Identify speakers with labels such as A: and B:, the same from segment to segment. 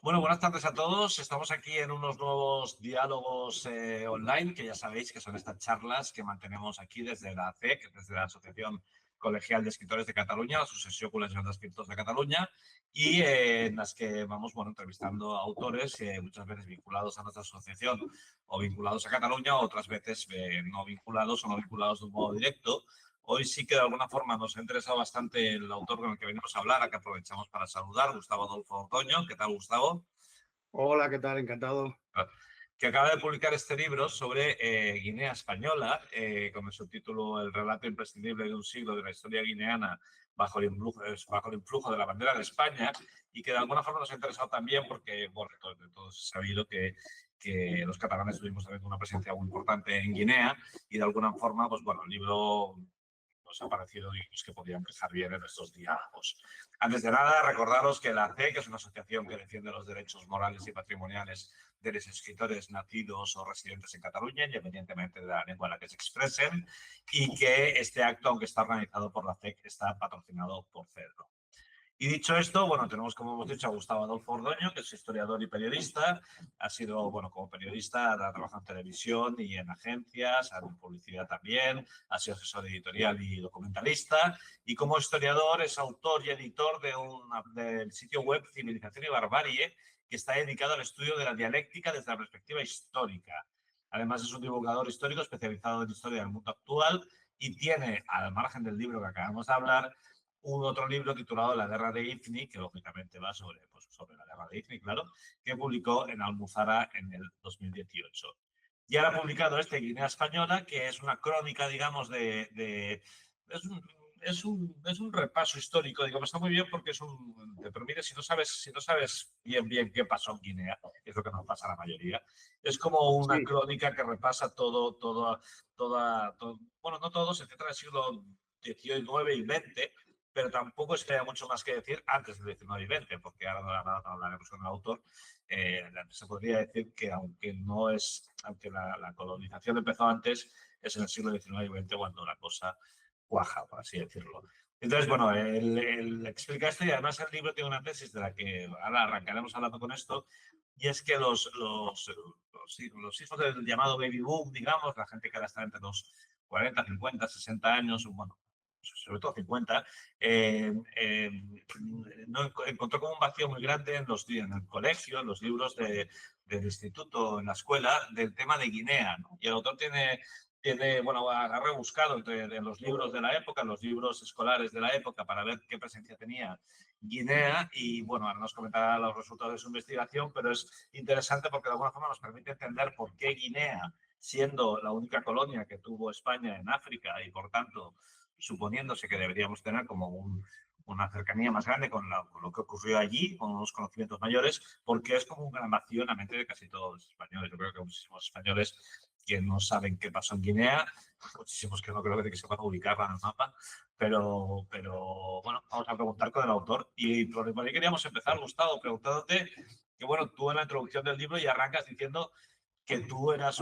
A: Bueno, buenas tardes a todos. Estamos aquí en unos nuevos diálogos online, que ya sabéis que son estas charlas que mantenemos aquí desde la ACEC, desde la Asociación Colegial de Escritores de Cataluña, la Asociación Colegial de Escritores de Cataluña, y en las que vamos, entrevistando a autores, muchas veces vinculados a nuestra asociación o vinculados a Cataluña, otras veces no vinculados o no vinculados de un modo directo. Hoy sí que de alguna forma nos ha interesado bastante el autor con el que venimos a hablar, a que aprovechamos para saludar, Gustavo Adolfo Ordoño. ¿Qué tal, Gustavo?
B: Hola, ¿qué tal? Encantado.
A: Que acaba de publicar este libro sobre Guinea Española, con el subtítulo El relato imprescindible de un siglo de la historia guineana bajo el influjo de la bandera de España, y que de alguna forma nos ha interesado también porque, bueno, de todos es sabido que los catalanes tuvimos también una presencia muy importante en Guinea, y de alguna forma, pues bueno, el libro nos ha parecido, digamos, que podían encajar bien en estos diálogos. Antes de nada, recordaros que la ACEC es una asociación que defiende los derechos morales y patrimoniales de los escritores nacidos o residentes en Cataluña, independientemente de la lengua en la que se expresen, y que este acto, aunque está organizado por la ACEC, está patrocinado por CEDRO. Y dicho esto, bueno, tenemos, como hemos dicho, a Gustavo Adolfo Ordoño, que es historiador y periodista. Ha sido, bueno, como periodista, ha trabajado en televisión y en agencias, en publicidad también, ha sido asesor editorial y documentalista. Y como historiador es autor y editor del sitio web Civilización y Barbarie, que está dedicado al estudio de la dialéctica desde la perspectiva histórica. Además, es un divulgador histórico especializado en historia del mundo actual y tiene, al margen del libro que acabamos de hablar, un otro libro titulado La Guerra de Ifni, que lógicamente va sobre la Guerra de Ifni, claro, que publicó en Almuzara en el 2018. Y ahora ha publicado este Guinea Española, que es una crónica, digamos, es, un, es un repaso histórico, digamos, está muy bien porque te permite, si no sabes bien qué pasó en Guinea, es lo que nos pasa a la mayoría, es como una
B: Sí,
A: crónica que repasa bueno, no todo, se centra en el siglo XIX y XX, pero tampoco es que haya mucho más que decir antes del 19 y 20, porque ahora hablaremos con el autor. Se podría decir que aunque la colonización empezó antes, es en el siglo XIX y XX cuando la cosa cuaja, por así decirlo. Entonces, bueno, él explica esto, y además el libro tiene una tesis de la que ahora arrancaremos hablando con esto, y es que los hijos del llamado baby boom, digamos, la gente que ahora está entre los 40, 50, 60 años, bueno, sobre todo 50, no, encontró como un vacío muy grande en el colegio, en los libros del instituto, en la escuela, del tema de Guinea, ¿no? Y el autor bueno, ha rebuscado en los libros de la época, en los libros escolares de la época, para ver qué presencia tenía Guinea, y bueno, ahora nos comentará los resultados de su investigación, pero es interesante porque de alguna forma nos permite entender por qué Guinea, siendo la única colonia que tuvo España en África y por tanto suponiéndose que deberíamos tener como una cercanía más grande con lo que ocurrió allí, con unos conocimientos mayores, porque es como un gran vacío en la mente de casi todos los españoles. Yo creo que hay muchísimos españoles que no saben qué pasó en Guinea, muchísimos que no creo que se puedan ubicarla en el mapa, pero bueno, vamos a preguntar con el autor. Y por ahí queríamos empezar, Gustavo, preguntándote que, bueno, tú en la introducción del libro ya arrancas diciendo que tú eras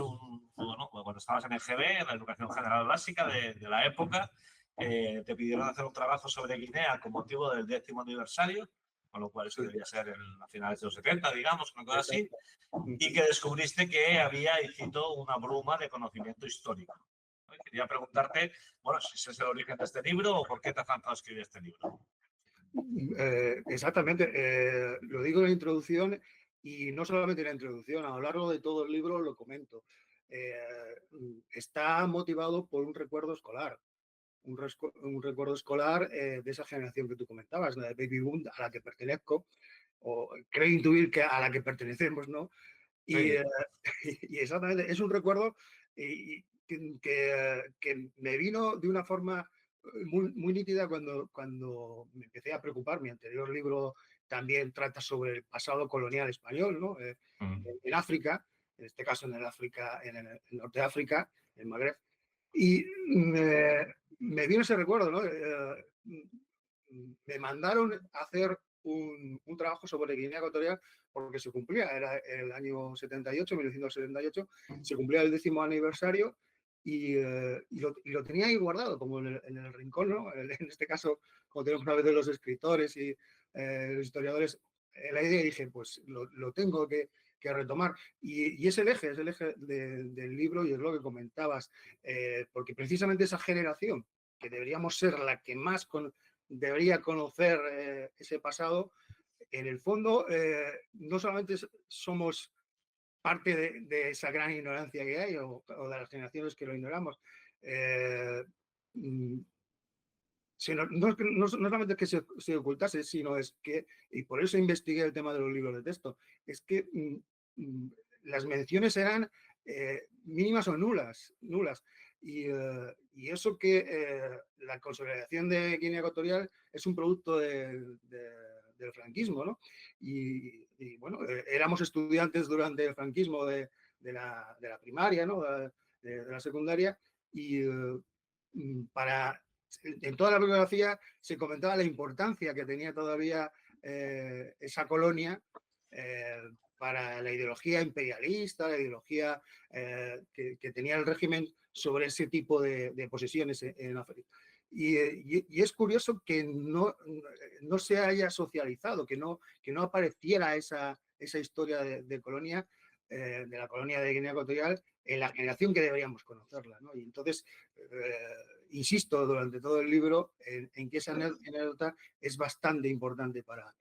A: bueno, cuando estabas en el EGB, en la Educación General Básica de la época, te pidieron hacer un trabajo sobre Guinea con motivo del 10º aniversario, con lo cual eso
B: sí,
A: debería ser a finales de los 70, digamos, una cosa así,
B: exacto.
A: y que descubriste que había, y cito, una bruma de conocimiento histórico. Quería preguntarte, bueno, si ese es el origen de este libro o por qué te has lanzado a escribir este libro.
B: Exactamente. Lo digo en la introducción y no solamente en la introducción, a lo largo de todo el libro lo comento. Eh, Está motivado por un recuerdo escolar, un recuerdo escolar de esa generación que tú comentabas, la de Baby Boom, a la que pertenezco, o creo intuir que a la que pertenecemos, ¿no? Y,
A: Sí,
B: y exactamente, es un recuerdo que me vino de una forma muy nítida cuando me empecé a preocupar. Mi anterior libro también trata sobre el pasado colonial español, ¿no? En África, en este caso en el África, en el norte de África, en Magreb. Y me vino ese recuerdo, ¿no? Me mandaron a hacer un trabajo sobre Guinea Ecuatorial porque se cumplía, era el año 78, 1978, se cumplía el 10º aniversario y lo tenía ahí guardado, como en el rincón, ¿no? En este caso, como tenemos una vez de los escritores y los historiadores, la idea y dije, pues lo tengo que retomar. Y es el eje del libro y es lo que comentabas, porque precisamente esa generación, que deberíamos ser la que más debería conocer ese pasado, en el fondo no solamente somos parte de esa gran ignorancia que hay o de las generaciones que lo ignoramos, mm, sino, no solamente es que se ocultase, sino es que, y por eso investigué el tema de los libros de texto, es que las menciones eran mínimas o nulas. Y eso que la consolidación de Guinea Ecuatorial es un producto del franquismo, ¿no? Y bueno, éramos estudiantes durante el franquismo de la primaria, ¿no? De la secundaria, y en toda la bibliografía se comentaba la importancia que tenía todavía esa colonia para la ideología imperialista, la ideología que tenía el régimen sobre ese tipo de posesiones en África. Y es curioso que no se haya socializado, que no apareciera esa historia de colonia, de la colonia de Guinea Ecuatorial, en la generación que deberíamos conocerla, ¿no? Y entonces, insisto durante todo el libro en que esa anécdota es bastante importante para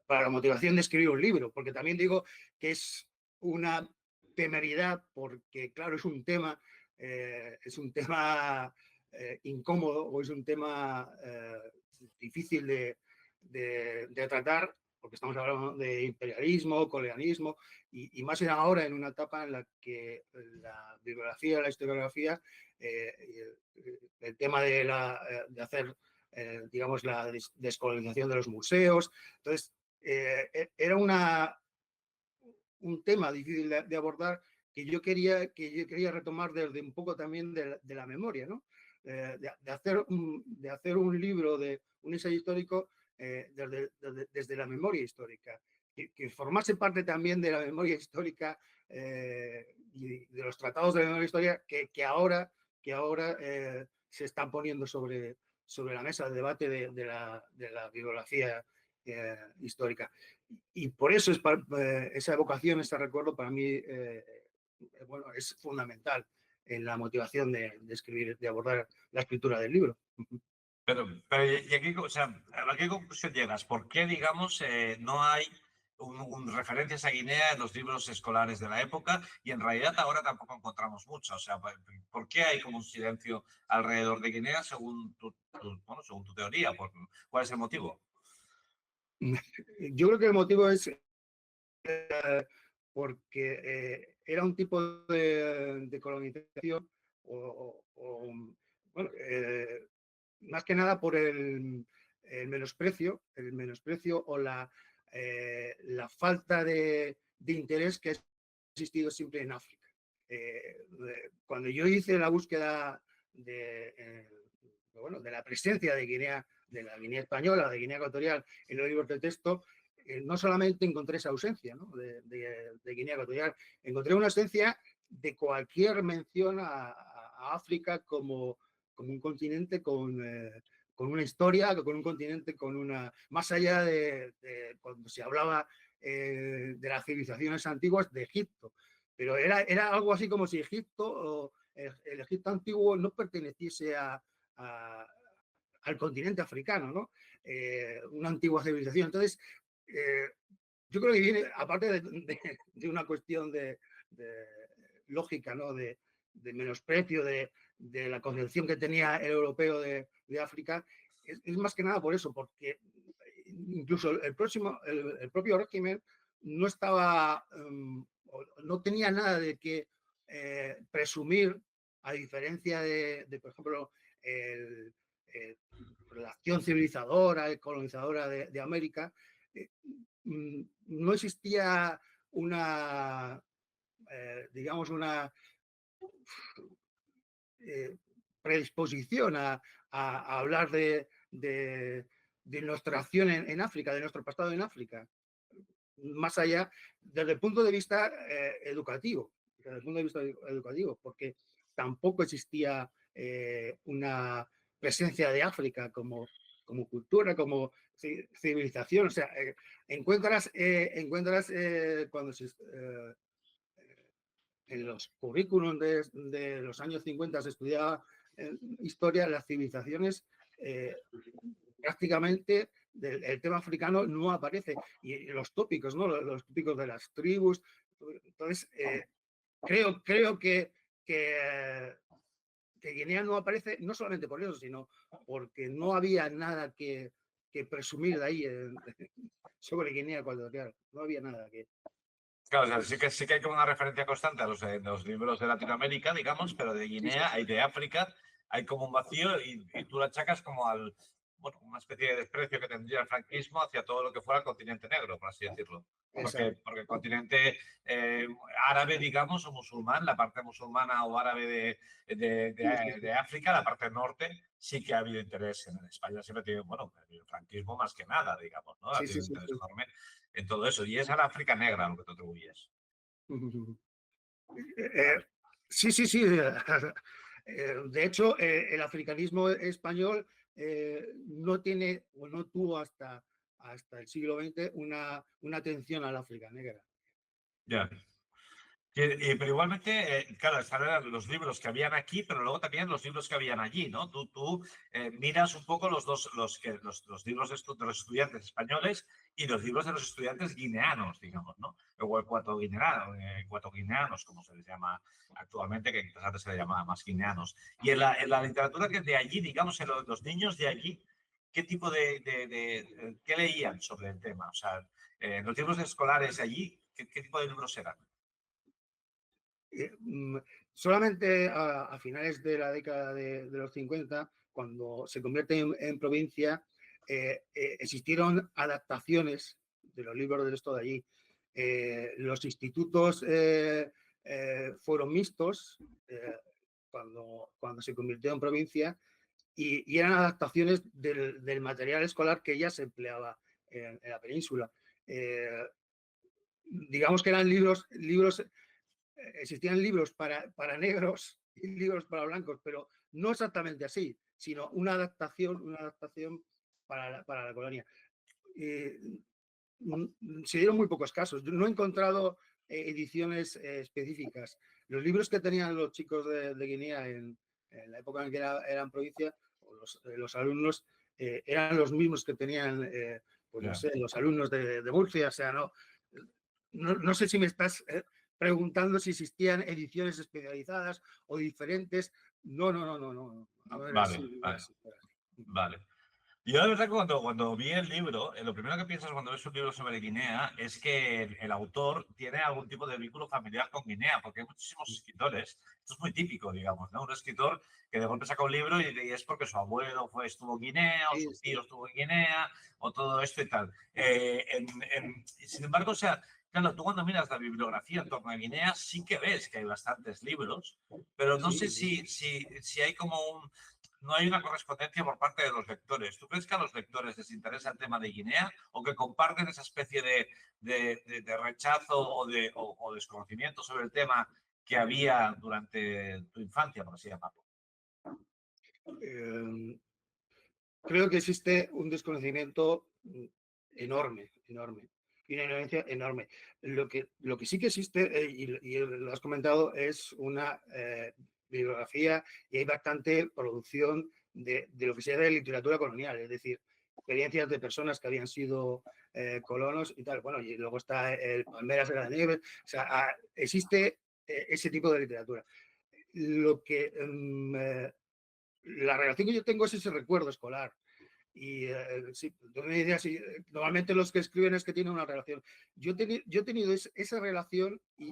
B: la motivación de escribir un libro, porque también digo que es una temeridad, porque claro, es un tema incómodo o es un tema difícil de tratar, porque estamos hablando de imperialismo, colonialismo, y más ahora en una etapa en la que la bibliografía, la historiografía, el tema de hacer, digamos, la descolonización de los museos. Entonces, era un tema difícil de abordar que yo quería retomar desde un poco también de la memoria, ¿no? De hacer un libro, un ensayo histórico desde la memoria histórica, que formase parte también de la memoria histórica y de los tratados de la memoria histórica que ahora se están poniendo sobre la mesa de debate de la bibliografía histórica. Y por eso esa evocación, ese recuerdo para mí bueno, es fundamental en la motivación de escribir, de abordar la escritura del libro.
A: Pero ¿y aquí, o sea, a qué conclusión llegas? ¿Por qué, digamos, no hay referencias a Guinea en los libros escolares de la época y en realidad ahora tampoco encontramos mucho? O sea, ¿por qué hay como un silencio alrededor de Guinea según según tu teoría? ¿Cuál es el motivo?
B: Yo creo que el motivo es porque era un tipo de colonización bueno, más que nada por el menosprecio o la falta de interés que ha existido siempre en África. Cuando yo hice la búsqueda bueno, de la presencia de la Guinea española, de Guinea Ecuatorial en los libros de texto, no solamente encontré esa ausencia, ¿no? de Guinea Ecuatorial, encontré una ausencia de cualquier mención a África como un continente con una historia, con un continente con más allá de cuando se hablaba de las civilizaciones antiguas de Egipto, pero era algo así como si Egipto o el Egipto antiguo no perteneciese al continente africano, ¿no? Una antigua civilización. Entonces, yo creo que viene, aparte de una cuestión de lógica, ¿no? De menosprecio de la concepción que tenía el europeo de África, es más que nada por eso, porque incluso el propio régimen no estaba, no tenía nada de que presumir, a diferencia por ejemplo, la acción civilizadora, colonizadora de América, no existía digamos, una predisposición a hablar de nuestra acción en África, de nuestro pasado en África, más allá desde el punto de vista educativo, porque tampoco existía una presencia de África como como cultura, como civilización. O sea, encuentras cuando en los currículums de los años 50 se estudiaba historia, las civilizaciones prácticamente el tema africano no aparece. Y los tópicos, ¿no? Los tópicos de las tribus. Entonces, creo que Guinea no aparece no solamente por eso, sino porque no había nada que presumir de ahí sobre Guinea Ecuatorial. No había nada que...
A: Claro, o sea, sí que hay como una referencia constante a los libros de Latinoamérica, digamos, pero de Guinea y de África hay como un vacío y tú lo achacas como al, bueno, una especie de desprecio que tendría el franquismo hacia todo lo que fuera el continente negro, por así decirlo. Porque el continente árabe, digamos, o musulmán, la parte musulmana o árabe de África, la parte norte, sí que ha habido interés en España. Siempre tiene, bueno, el franquismo más que nada, digamos, ¿no? Ha
B: Sí,
A: tenido
B: sí,
A: un
B: sí,
A: interés
B: sí.
A: enorme en todo eso. Y es a la África negra lo que te atribuyes. Vale.
B: Sí, sí, sí. De hecho, el africanismo español no tiene o no tuvo hasta el siglo XX una atención al África negra.
A: Ya. Pero igualmente, claro, están los libros que habían aquí, pero luego también los libros que habían allí, ¿no? Tú miras un poco los dos, los libros de los estudiantes españoles y los libros de los estudiantes guineanos, digamos, ¿no? O ecuatoguineanos, como se les llama actualmente, que quizás antes se les llamaba más guineanos. Y en la literatura que de allí, digamos, en los niños de allí, ¿qué tipo qué leían sobre el tema? O sea, los libros escolares de allí, ¿qué tipo de libros eran?
B: Solamente a finales de la década de los 50, cuando se convierte en provincia, existieron adaptaciones de los libros del esto de allí. Los institutos fueron mixtos cuando se convirtió en provincia y eran adaptaciones del material escolar que ya se empleaba en la península. Digamos que eran libros existían libros para negros y libros para blancos, pero no exactamente así, sino una adaptación para la colonia. Se dieron muy pocos casos. Yo no he encontrado ediciones específicas. Los libros que tenían los chicos de Guinea en la época en que eran provincia, o los alumnos, eran los mismos que tenían, pues no sé, los alumnos de Murcia. O sea, no sé si me estás preguntando si existían ediciones especializadas o diferentes. No. A ver,
A: Vale, vale, vale. Yo la verdad que cuando vi el libro, lo primero que piensas cuando ves un libro sobre Guinea es que el autor tiene algún tipo de vínculo familiar con Guinea, porque hay muchísimos escritores. Esto es muy típico, digamos, ¿no? Un escritor que de golpe saca un libro y es porque su abuelo estuvo en Guinea, o
B: Sí,
A: su
B: sí.
A: tío estuvo en Guinea, o todo esto y tal. Sin embargo, o sea, claro, tú cuando miras la bibliografía en torno a Guinea, sí que ves que hay bastantes libros, pero no sé
B: Sí.
A: si hay como no hay una correspondencia por parte de los lectores. ¿Tú crees que a los lectores les interesa el tema de Guinea o que comparten esa especie de rechazo o desconocimiento sobre el tema que había durante tu infancia, por así llamarlo?
B: Creo que existe un desconocimiento enorme y una ignorancia enorme. Lo que sí que existe, y lo has comentado, es una bibliografía y hay bastante producción de lo que se llama de literatura colonial, es decir, experiencias de personas que habían sido colonos y tal. Bueno, y luego está el Palmeras de la Nieve. O sea, existe ese tipo de literatura. La relación que yo tengo es ese recuerdo escolar. Y sí, me decía, sí, normalmente los que escriben es que tienen una relación. Yo he tenido esa relación y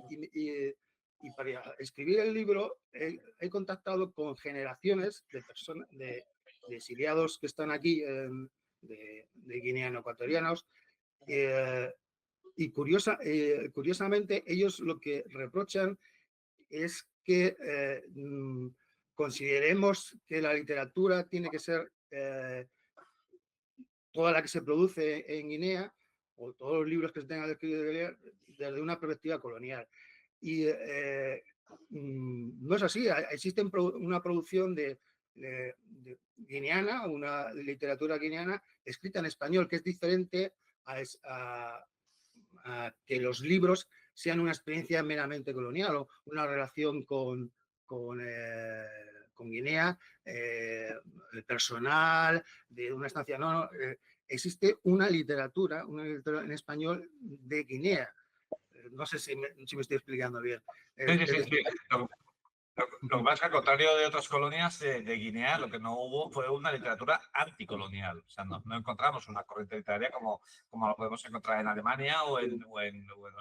B: para escribir el libro he contactado con generaciones de personas, de exiliados que están aquí, de guineano-ecuatorianos. Y curiosamente, ellos lo que reprochan es que consideremos que la literatura tiene que ser toda la que se produce en Guinea o todos los libros que se tengan que leer desde una perspectiva colonial. Y no es así. Existe una producción de guineana, una literatura guineana escrita en español, que es diferente a que los libros sean una experiencia meramente colonial o una relación con Guinea personal, de una estancia. No, no, existe una literatura en español de Guinea. No sé si me estoy explicando bien.
A: Sí, sí, sí, sí. Lo que pasa es que, al contrario de otras colonias de Guinea, lo que no hubo fue una literatura anticolonial. O sea, no encontramos una corriente literaria como lo podemos encontrar en Alemania o en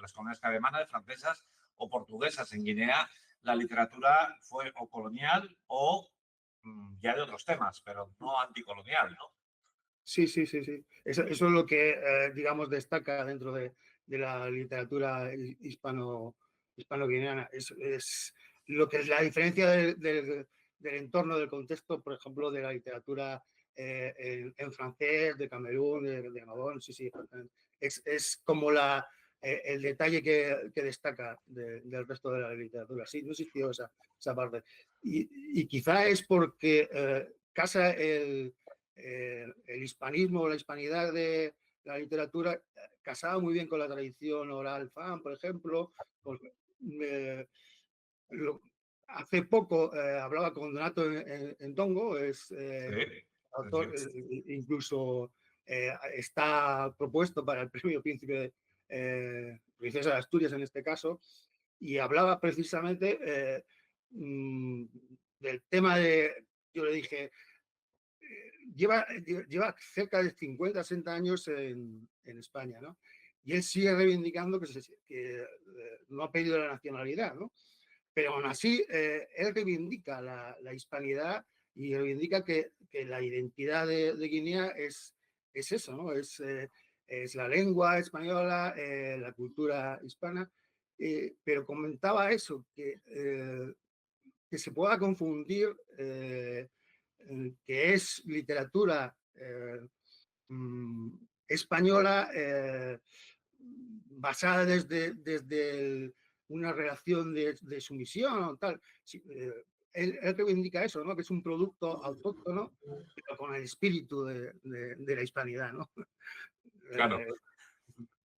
A: las colonias alemanas, francesas o portuguesas. En Guinea la literatura fue o colonial o ya de otros temas, pero no anticolonial, ¿no?
B: Sí, sí, sí, sí. Eso es lo que, digamos, destaca dentro de la literatura hispano-guineana. Es lo que es la diferencia del entorno, del contexto, por ejemplo, de la literatura en francés, de Camerún, de Gabón. Sí, sí. Es como el detalle que destaca del resto de la literatura. Sí, no existió esa parte. Y quizá es porque casa el hispanismo, la hispanidad de la literatura casaba muy bien con la tradición oral fan, por ejemplo. Pues, eh, lo, hace poco hablaba con Donato en Tongo, es
A: Sí,
B: autor,
A: sí.
B: incluso está propuesto para el premio Príncipe Princesa de Asturias en este caso, y hablaba precisamente del tema yo le dije, lleva cerca de 50, 60 años en España, ¿no? Y él sigue reivindicando que no ha pedido la nacionalidad, ¿no? Pero aún así, él reivindica la hispanidad y reivindica que la identidad de Guinea es eso, ¿no? Es la lengua española, la cultura hispana, pero comentaba eso, que se pueda confundir que es literatura española basada desde una relación de sumisión o tal. Sí, él reivindica eso, ¿no? Que es un producto autóctono, pero con el espíritu de la hispanidad, ¿no?
A: Claro.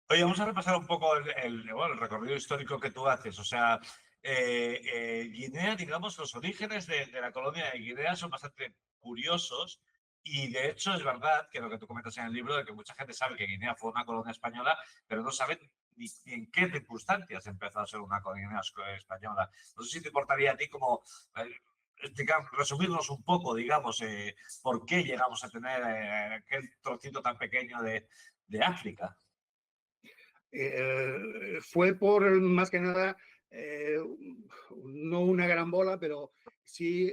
A: Oye, vamos a repasar un poco bueno, el recorrido histórico que tú haces. O sea, Guinea, digamos, los orígenes de la colonia de Guinea son bastante curiosos y de hecho es verdad que lo que tú comentas en el libro, de que mucha gente sabe que Guinea fue una colonia española, pero no saben ni en qué circunstancias empezó a ser una colonia española. No sé si te importaría a ti como resumirnos un poco, digamos, por qué llegamos a tener aquel trocito tan pequeño de África.
B: Fue por más que nada, no una gran bola, pero sí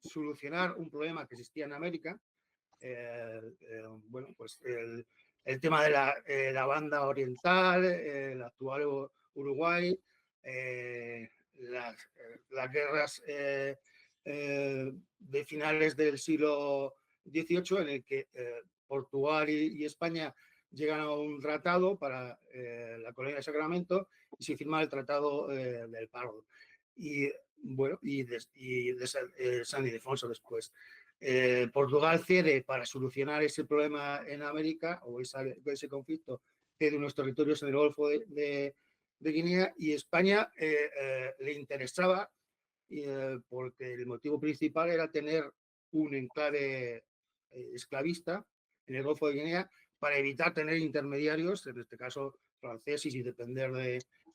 B: solucionar un problema que existía en América. Bueno, pues el tema de la banda oriental, el actual Uruguay, las guerras de finales del siglo XVIII, en el que Portugal y España llegan a un tratado para la colonia de Sacramento y se firma el Tratado del Pardo. Y bueno, de San Ildefonso después. Portugal cede para solucionar ese problema en América o ese conflicto, cede unos territorios en el Golfo de Guinea, y España le interesaba porque el motivo principal era tener un enclave esclavista en el Golfo de Guinea para evitar tener intermediarios, en este caso franceses, y depender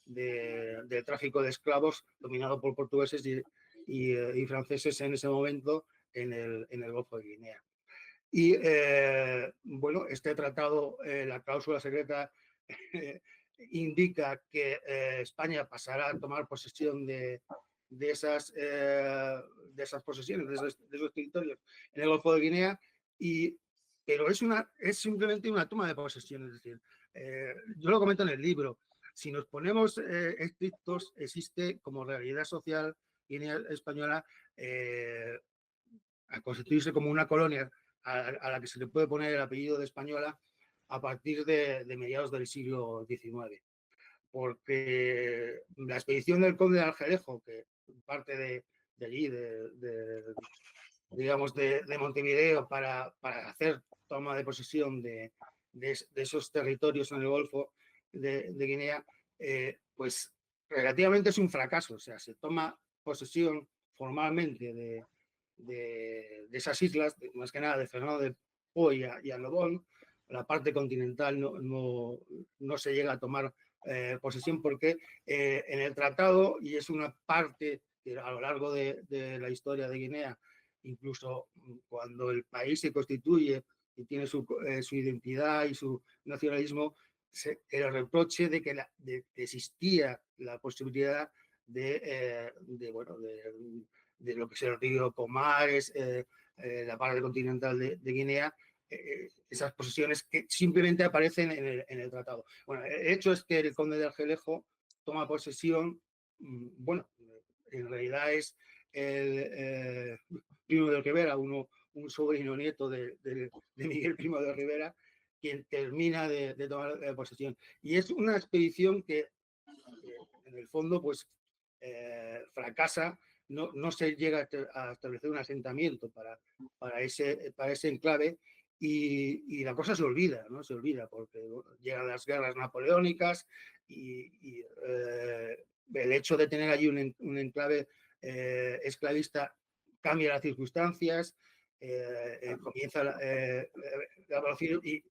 B: del tráfico de esclavos dominado por portugueses y franceses en ese momento en el Golfo de Guinea. Y bueno, este tratado, la cláusula secreta, indica que España pasará a tomar posesión de esas posesiones, de esos territorios en el Golfo de Guinea, pero es simplemente una toma de posesión. Es decir, yo lo comento en el libro, si nos ponemos estrictos, existe como realidad social Guinea española a constituirse como una colonia a la que se le puede poner el apellido de española a partir de mediados del siglo XIX. Porque la expedición del conde de Algerejo, que parte allí, digamos, de Montevideo para hacer toma de posesión de esos territorios en el Golfo de Guinea, pues relativamente es un fracaso. O sea, se toma posesión formalmente de esas islas, más que nada de Fernando de Po y Andobón. La parte continental no se llega a tomar posesión porque en el tratado, y es una parte que a lo largo de la historia de Guinea, incluso cuando el país se constituye y tiene su identidad y su nacionalismo, el reproche de que existía la posibilidad bueno, de lo que se el río Comares, la parte continental de Guinea, esas posesiones que simplemente aparecen en el tratado. Bueno, el hecho es que el conde de Argelejo toma posesión, bueno, en realidad es el Primo de Rivera, un sobrino nieto de Miguel Primo de Rivera, quien termina de tomar posesión. Y es una expedición que, en el fondo, pues fracasa, no se llega a establecer un asentamiento para ese enclave y la cosa se olvida, ¿no? Se olvida porque llegan las guerras napoleónicas y el hecho de tener allí un enclave esclavista cambia las circunstancias, comienza la evolución y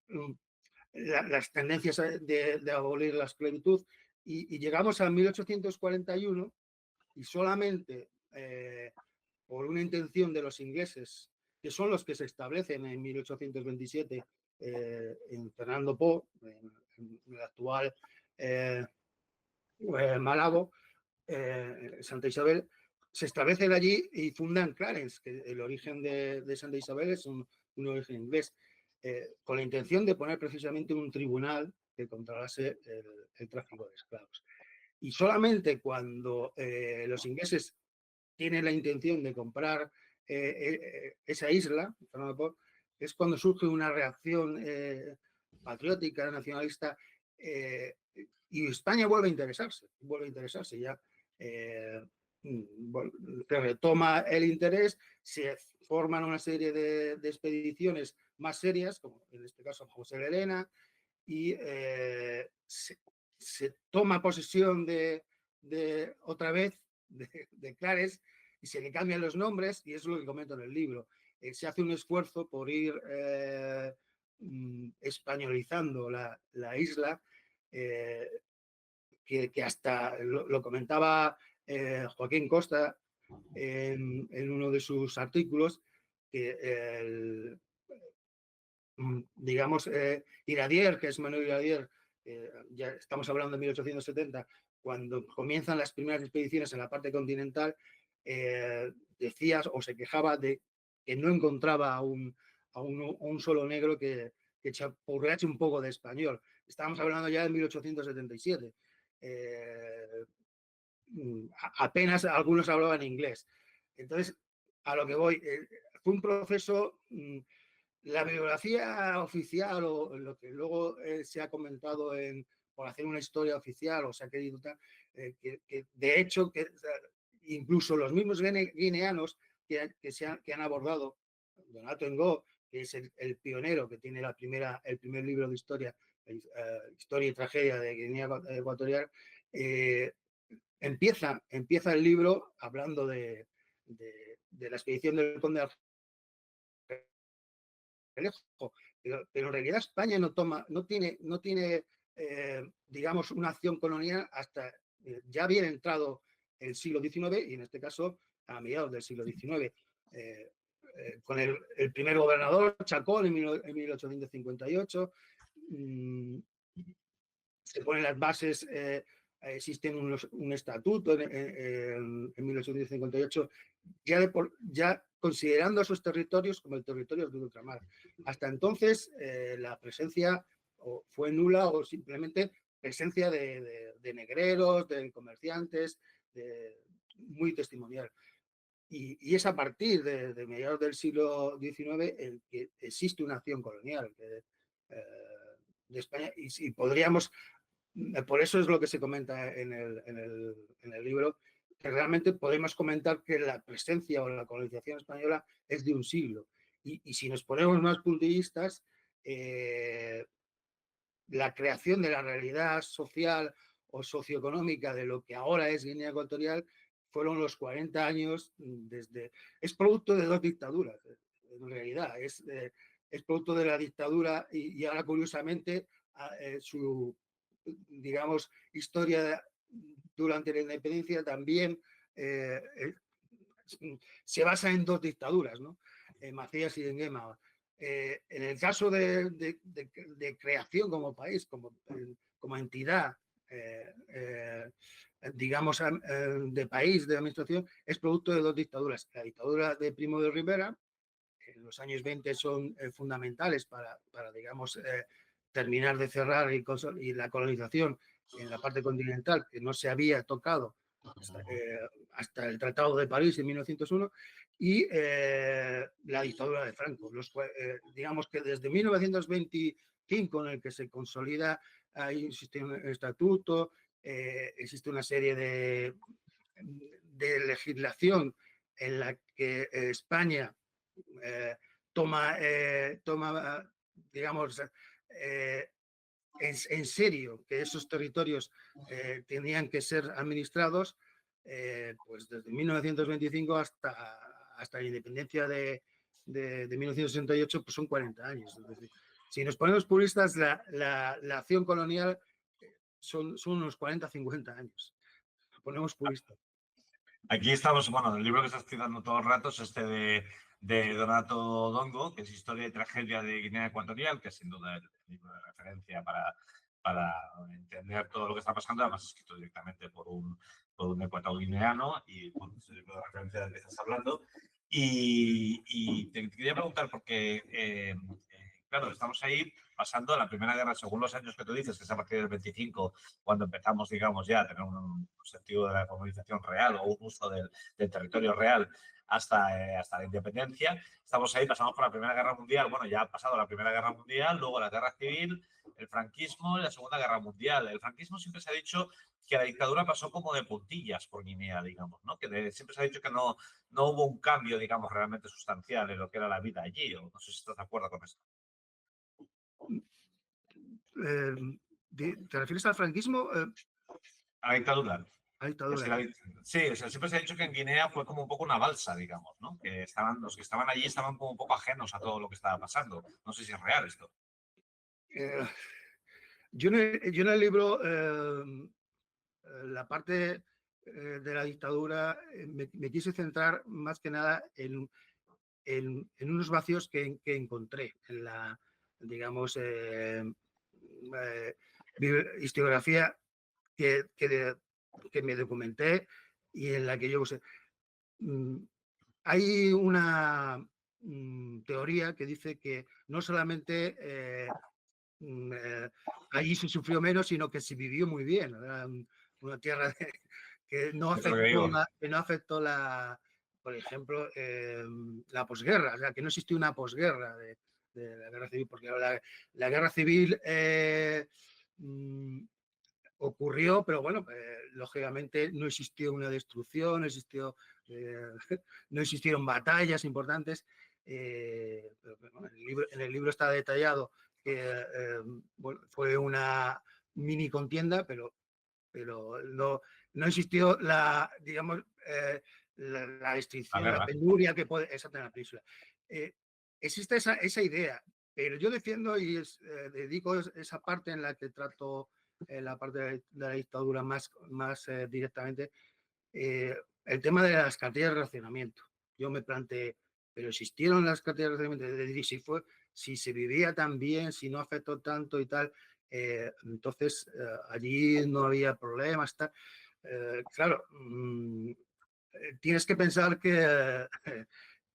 B: las tendencias de abolir la esclavitud y llegamos a 1841 y solamente por una intención de los ingleses, que son los que se establecen en 1827 en Fernando Po, en el actual Malabo, Santa Isabel, se establecen allí y fundan Clarence, que el origen de Santa Isabel es un origen inglés, con la intención de poner precisamente un tribunal que controlase el tráfico de esclavos. Y solamente cuando los ingleses tienen la intención de comprar esa isla, es cuando surge una reacción patriótica, nacionalista, y España vuelve a interesarse ya. Se retoma el interés, se forman una serie de expediciones más serias, como en este caso José de Elena, y se toma posesión otra vez de Clares y se le cambian los nombres, y eso es lo que comento en el libro. Se hace un esfuerzo por ir españolizando la isla, que hasta lo comentaba Joaquín Costa en uno de sus artículos, que digamos, Iradier, que es Manuel Iradier, ya estamos hablando de 1870, cuando comienzan las primeras expediciones en la parte continental, decía o se quejaba de que no encontraba a un solo negro que chapurrease un poco de español. Estábamos hablando ya de 1877. Apenas algunos hablaban inglés. Entonces, a lo que voy, fue un proceso... La bibliografía oficial o lo que luego se ha comentado por hacer una historia oficial o se ha querido tal, que de hecho que incluso los mismos guineanos que han abordado, Donato Ngo, que es el pionero que tiene el primer libro de historia, Historia y Tragedia de Guinea Ecuatorial, empieza el libro hablando de la expedición del conde de pero en realidad España no tiene digamos, una acción colonial hasta ya bien entrado el siglo XIX y en este caso a mediados del siglo XIX. Con el primer gobernador, Chacón, en 1858, se ponen las bases, existen un estatuto en 1858, ya considerando esos territorios como el territorio de ultramar. Hasta entonces, la presencia fue nula o simplemente presencia de negreros, de comerciantes, muy testimonial. Y es a partir de mediados del siglo XIX en que existe una acción colonial de España y podríamos, por eso es lo que se comenta en el libro, que realmente podemos comentar que la presencia o la colonización española es de un siglo. Y si nos ponemos más puntillistas, la creación de la realidad social o socioeconómica de lo que ahora es Guinea Ecuatorial fueron los 40 años desde... Es producto de dos dictaduras, en realidad. Es producto de la dictadura y ahora, curiosamente, su, digamos, historia durante la independencia también se basa en dos dictaduras, ¿no? Macías y Nguema. En el caso de creación como país, como entidad, digamos, de país, de administración, es producto de dos dictaduras. La dictadura de Primo de Rivera, en los años 20 son fundamentales para digamos, terminar de cerrar y la colonización en la parte continental, que no se había tocado hasta el Tratado de París en 1901, y la dictadura de Franco. Digamos que desde 1925, en el que se consolida, ahí existe un estatuto, existe una serie de legislación en la que España toma, digamos, en serio que esos territorios tenían que ser administrados, pues desde 1925 hasta la independencia de 1968, pues son 40 años. Es decir, si nos ponemos puristas, la acción colonial son unos 40, 50 años. Nos ponemos puristas.
A: Aquí estamos, bueno, el libro que estás citando todo el rato es este de Donato Dongo, que es Historia y Tragedia de Guinea Ecuatorial, que es sin duda el libro de referencia para entender todo lo que está pasando, además escrito directamente por un ecuatoriano y bueno, es el libro de referencia del que estás hablando. Y te quería preguntar, porque, claro, estamos ahí pasando la Primera Guerra, según los años que tú dices, que es a partir del 25, cuando empezamos, digamos, ya a tener un sentido de la colonización real o un uso del territorio real hasta la independencia. Estamos ahí, pasamos por la Primera Guerra Mundial, bueno, ya ha pasado la Primera Guerra Mundial, luego la Guerra Civil, el franquismo y la Segunda Guerra Mundial. El franquismo siempre se ha dicho que la dictadura pasó como de puntillas por Guinea, digamos, ¿no? Que siempre se ha dicho que no hubo un cambio, digamos, realmente sustancial en lo que era la vida allí, o no sé si estás de acuerdo con esto.
B: ¿Te refieres al franquismo?
A: A la dictadura.
B: A dictadura.
A: Sí, o sea, siempre se ha dicho que en Guinea fue como un poco una balsa, digamos, ¿no? Que los que estaban allí estaban como un poco ajenos a todo lo que estaba pasando. No sé si es real esto.
B: Yo en el libro, la parte de la dictadura, me quise centrar más que nada en unos vacíos que encontré en la, digamos, historiografía que me documenté y en la que yo usé. Hay una teoría que dice que no solamente allí se sufrió menos, sino que se vivió muy bien. Era una tierra que no afectó por ejemplo, la posguerra, o sea, que no existió una posguerra de la guerra civil, porque la guerra civil ocurrió, pero bueno, lógicamente no existió una destrucción, no existieron batallas importantes. Pero, bueno, en el libro está detallado que bueno, fue una mini contienda, pero no existió digamos, la restricción, la penuria que puede exacto en la península. Existe esa idea, pero yo defiendo y dedico esa parte en la que trato la parte de la dictadura más directamente, el tema de las cartillas de racionamiento. Yo me planteé, pero existieron las cartillas de racionamiento, si se vivía tan bien, si no afectó tanto y tal, entonces allí no había problemas. Claro, tienes que pensar que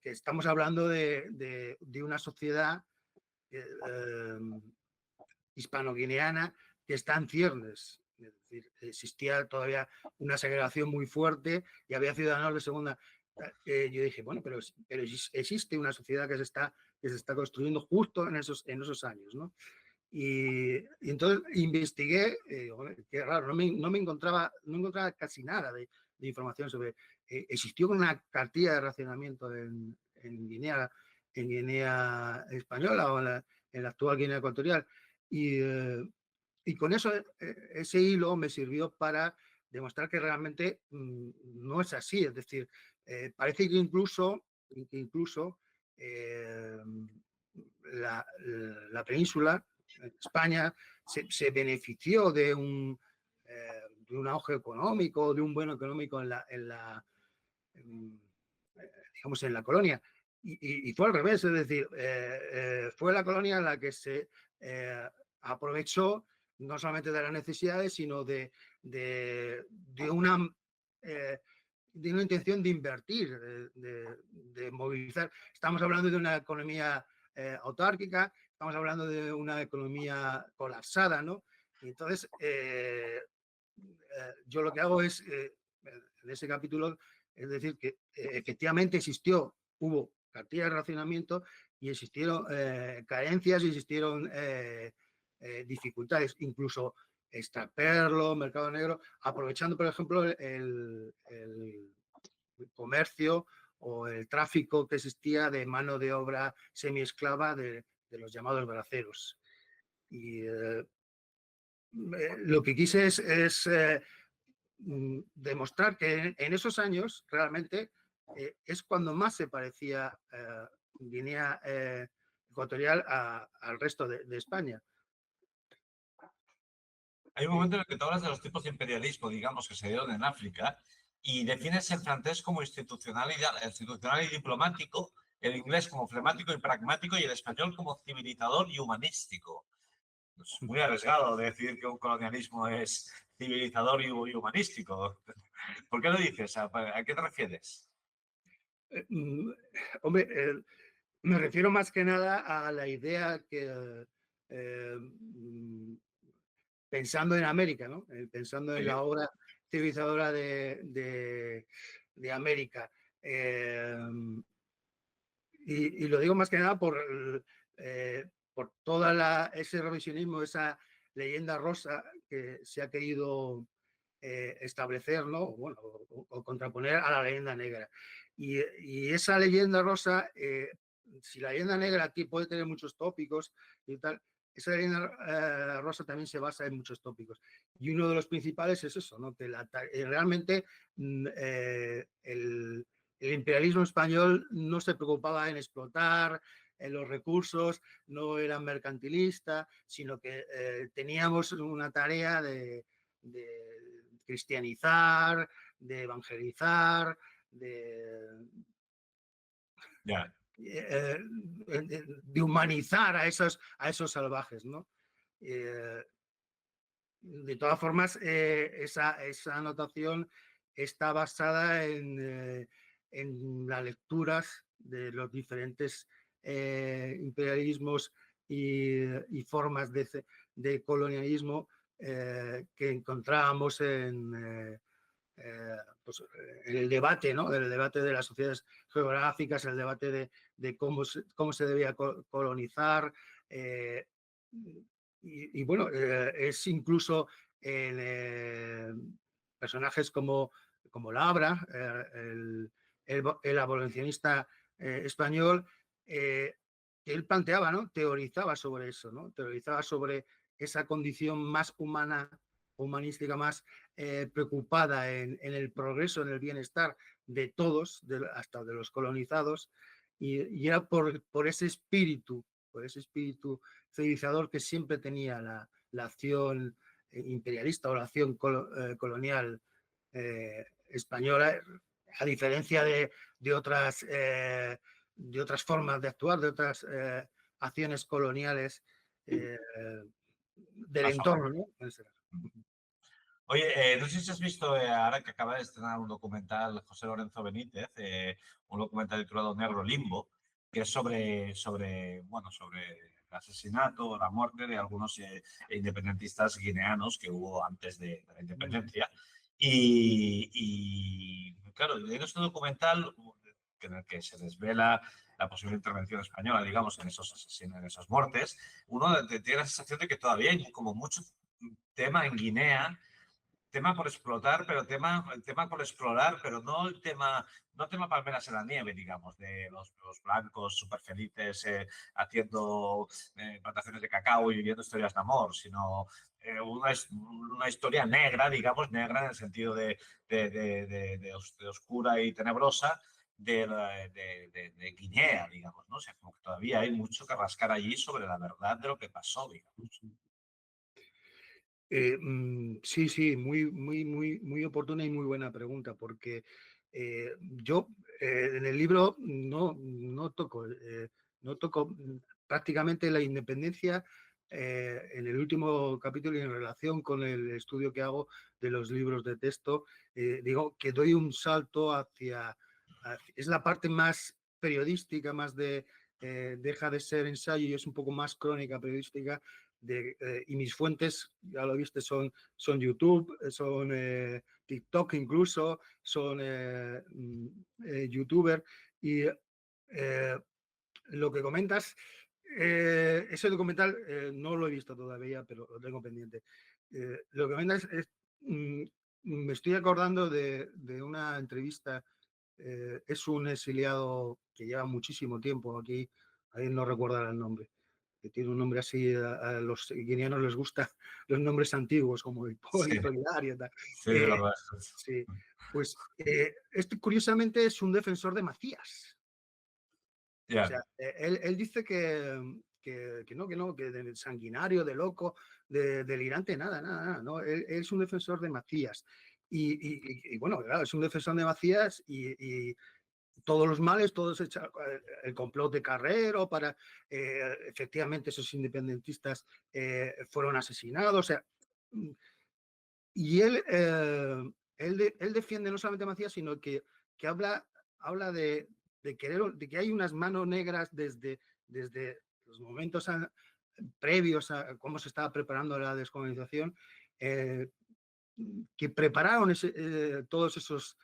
B: estamos hablando de una sociedad hispano-guineana que está en ciernes. Es decir, existía todavía una segregación muy fuerte y había ciudadanos de segunda. Yo dije, bueno, pero existe una sociedad que se está construyendo justo en esos años, ¿no? Y entonces investigué, qué raro, no encontraba casi nada información sobre... existió una cartilla de racionamiento en Guinea Española o en la actual Guinea Ecuatorial. Y con eso, ese hilo me sirvió para demostrar que realmente no es así. Es decir, parece que incluso la península, España, se benefició de un auge económico, de un buen económico digamos, en la colonia. Y fue al revés, es decir, fue la colonia en la que se aprovechó no solamente de las necesidades, sino de una intención de invertir, de movilizar. Estamos hablando de una economía autárquica, estamos hablando de una economía colapsada, ¿no? Y entonces, yo lo que hago es, en ese capítulo, es decir, que efectivamente hubo cartilla de racionamiento y existieron carencias y existieron dificultades, incluso extraperlo, mercado negro, aprovechando, por ejemplo, el comercio o el tráfico que existía de mano de obra semiesclava de los llamados braceros. Y lo que quise es demostrar que en esos años realmente es cuando más se parecía Guinea Ecuatorial al resto de España.
A: Hay un momento en el que tú hablas de los tipos de imperialismo, digamos, que se dieron en África y defines el francés como institucional y diplomático, el inglés como flemático y pragmático y el español como civilizador y humanístico. Es muy arriesgado decir que un colonialismo es civilizador y humanístico. ¿Por qué lo dices? ¿A qué te refieres?
B: Hombre, me refiero más que nada a la idea que, pensando en América, ¿no? Pensando en la obra civilizadora de América. Y lo digo más que nada por todo ese revisionismo, esa leyenda rosa que se ha querido establecer, ¿no? Bueno, o contraponer a la leyenda negra. Y esa leyenda rosa, si la leyenda negra aquí puede tener muchos tópicos y tal, esa leyenda rosa también se basa en muchos tópicos. Y uno de los principales es eso, ¿no? Que realmente el imperialismo español no se preocupaba en explotar los recursos, no era mercantilista, sino que teníamos una tarea de cristianizar, de evangelizar, de humanizar a esos salvajes, ¿no? De todas formas, esa anotación está basada en las lecturas de los diferentes imperialismos y formas de colonialismo que encontrábamos pues, en el debate, ¿no? El debate de las sociedades geográficas, el debate de cómo se debía colonizar. Y bueno, es incluso en personajes como Labra, el abolicionista español, que él planteaba, ¿no? Teorizaba sobre eso, ¿no? Teorizaba sobre esa condición más humana, humanística, más preocupada en el progreso, en el bienestar de todos, hasta de los colonizados, y era por ese espíritu civilizador que siempre tenía la acción imperialista o la acción colonial española, a diferencia de otras formas de actuar, de otras acciones coloniales del entorno, ¿no?
A: Oye, no sé si has visto, ahora que acaba de estrenar un documental José Lorenzo Benítez, un documental titulado Negro Limbo, que es sobre el asesinato o la muerte de algunos independentistas guineanos que hubo antes de la independencia. Y claro, en este documental, en el que se desvela la posible intervención española, digamos, en esos asesinos, en esas muertes, uno tiene la sensación de que todavía hay como mucho tema en Guinea tema por explotar, pero el tema por explorar, pero no el tema, no tema palmeras en la nieve, digamos, de los blancos súper felices haciendo plantaciones de cacao y viviendo historias de amor, sino una historia negra, digamos, negra en el sentido de oscura y tenebrosa de Guinea, digamos, ¿no? O sea, como que todavía hay mucho que rascar allí sobre la verdad de lo que pasó, digamos.
B: Sí, sí, muy oportuna y muy buena pregunta, porque yo en el libro no toco prácticamente la independencia en el último capítulo y en relación con el estudio que hago de los libros de texto. Digo que doy un salto es la parte más periodística, más deja de ser ensayo y es un poco más crónica periodística y mis fuentes, ya lo viste, son YouTube, son TikTok incluso, son YouTuber. Y lo que comentas, ese documental no lo he visto todavía, pero lo tengo pendiente. Lo que comentas me estoy acordando de una entrevista. Es un exiliado que lleva muchísimo tiempo aquí, ahí no recuerdo el nombre, que tiene un nombre así, a los guineanos les gustan los nombres antiguos, como
A: Sí,
B: Hipólito, Hilario, tal.
A: sí, de verdad.
B: Sí, pues este curiosamente es un defensor de Macías. O
A: Ya.
B: sea, él dice que no, que de sanguinario, de loco, delirante, nada, nada, nada. No, él es un defensor de Macías. Y bueno, claro, es un defensor de Macías y todos los males, el complot de Carrero para, efectivamente, esos independentistas fueron asesinados. O sea, y él defiende no solamente a Macías, sino que habla de que hay unas manos negras desde los momentos previos a cómo se estaba preparando la descolonización, eh, que prepararon todos esos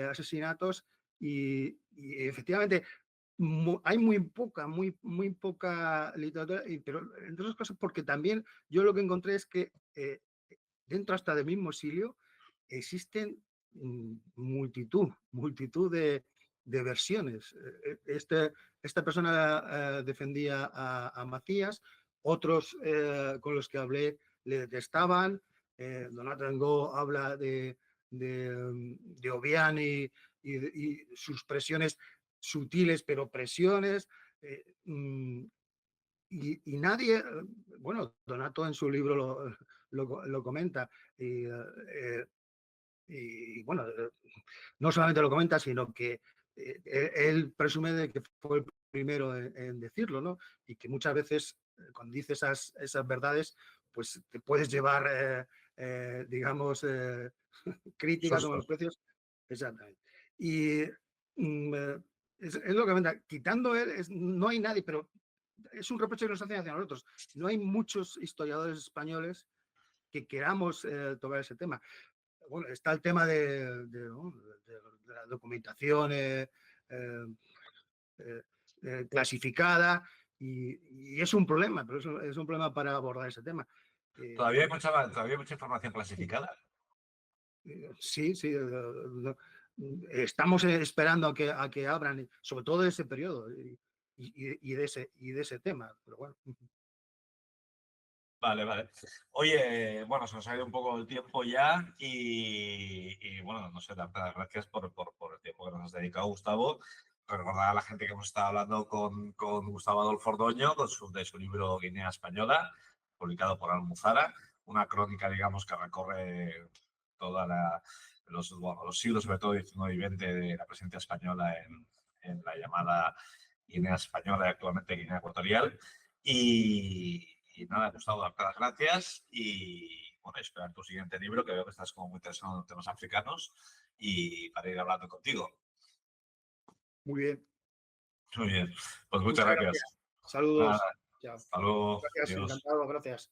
B: asesinatos y efectivamente hay muy poca literatura, pero entre otras cosas porque también yo lo que encontré es que dentro hasta del mismo exilio existen multitud de versiones. Esta persona defendía a Macías, otros con los que hablé le detestaban. Donato Engó habla de Obiang y sus presiones sutiles, pero presiones. eh, mm, y nadie, bueno, Donato en su libro lo comenta, y bueno, no solamente lo comenta, sino que él presume de que fue el primero en decirlo, ¿no? Y que muchas veces cuando dice esas verdades, pues te puedes llevar, digamos, críticas sobre los
A: Sustos.
B: precios. Exactamente. Y es lo que comenta, quitando él, no hay nadie, pero es un reproche que nos hacen hacia nosotros. No hay muchos historiadores españoles que queramos tocar ese tema. Bueno, está el tema ¿no? de la documentación clasificada y es un problema, pero es un problema para abordar ese tema.
A: Todavía hay mucha información clasificada.
B: Sí, sí, estamos esperando a que abran, sobre todo de ese periodo y de ese tema, pero bueno.
A: Vale, vale. Oye, bueno, se nos ha ido un poco el tiempo ya bueno, no sé, darte las gracias por el tiempo que nos has dedicado, Gustavo. Recordar a la gente que hemos estado hablando con Gustavo Adolfo Ordoño, de su libro Guinea Española, publicado por Almuzara, una crónica, digamos, que recorre toda los siglos, sobre todo XIX y XX, de la presencia española en la llamada Guinea Española y actualmente Guinea Ecuatorial. Y nada, Gustavo, darte las gracias y bueno, esperar tu siguiente libro, que veo que estás como muy interesado en temas africanos y para ir hablando contigo.
B: Muy bien.
A: Muy bien, pues muchas
B: Muchas
A: gracias.
B: gracias.
A: Nada,
B: Saludos. Chao.
A: hasta luego.
B: Gracias,
A: Adiós.
B: encantado, gracias.